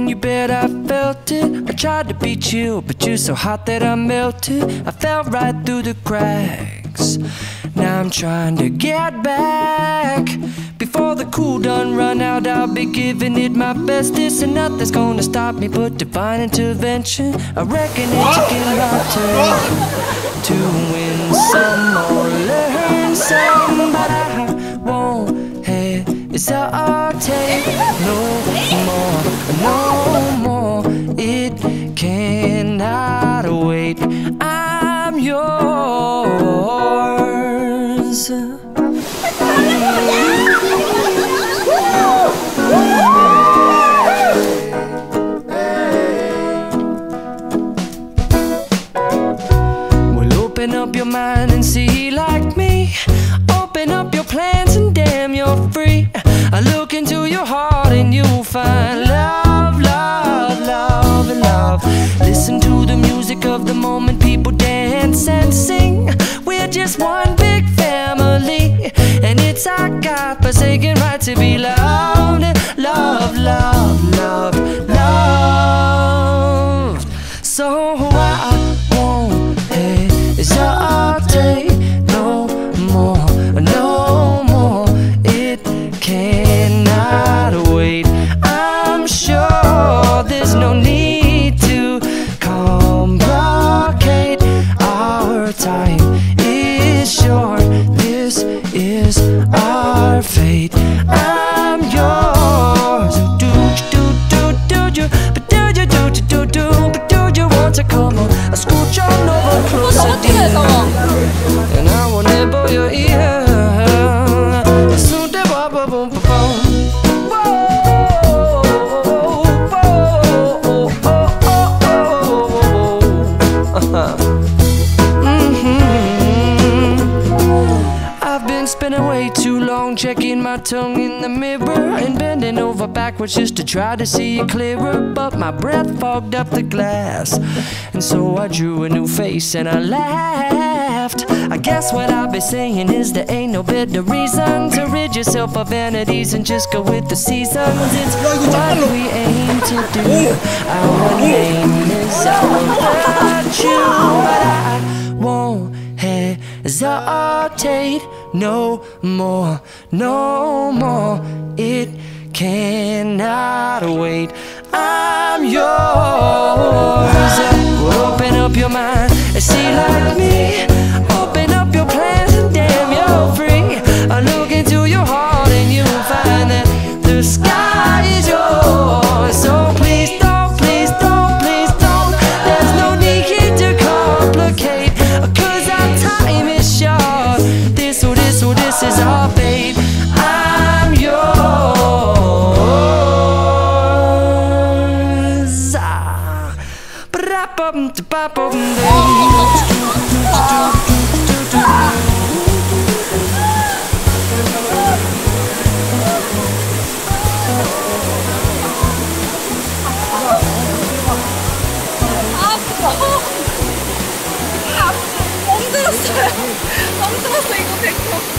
you bet I felt it. I tried to beat you, but you're so hot that I melted. I fell right through the cracks. Now I'm trying to get back. Before the cool done run out, I'll be giving it my bestest, and nothing's gonna stop me but divine intervention. I reckon it's a my turn to win some or learn some, but I won't hesitate no more, no more. It cannot wait. I'm yours. Well, open up your mind and see like me. Open up your plans and damn, you're free. I look into your heart and you'll find love, love, love, and love. Listen to the music of the moment, people dance and sing. We're just one big family, and it's our God-forsaken right to be loved, loved, loved, loved, loved. So I won't hesitate no more, no more. It cannot wait. I'm sure there's no need to complicate. Our time is short. This is our fate. I'm yours. Do you, but do you, but do you want to come on? I scooch on over closer, dear, and I will nibble your ear. Soon to boom, boom, boom, boom. I've been spending way too long checking my tongue in the mirror and bending over backwards just to try to see it clearer, but my breath fogged up the glass, and so I drew a new face and I laughed. I guess what I'll be saying is there ain't no better reason to rid yourself of vanities and just go with the seasons. It's what we aim to do. Our name is our virtue, but I won't hesitate no more, no more. It cannot wait. I'm yours. Open up your mind and see like me. Open up your plans and damn, you're free. I look into your heart and you'll find that the sky is yours. So please don't, please don't, please don't. There's no need here to complicate, 'cause our time is short. This is our fate. I'm yours. 멍들었어요. 멍들었어 이거 100%.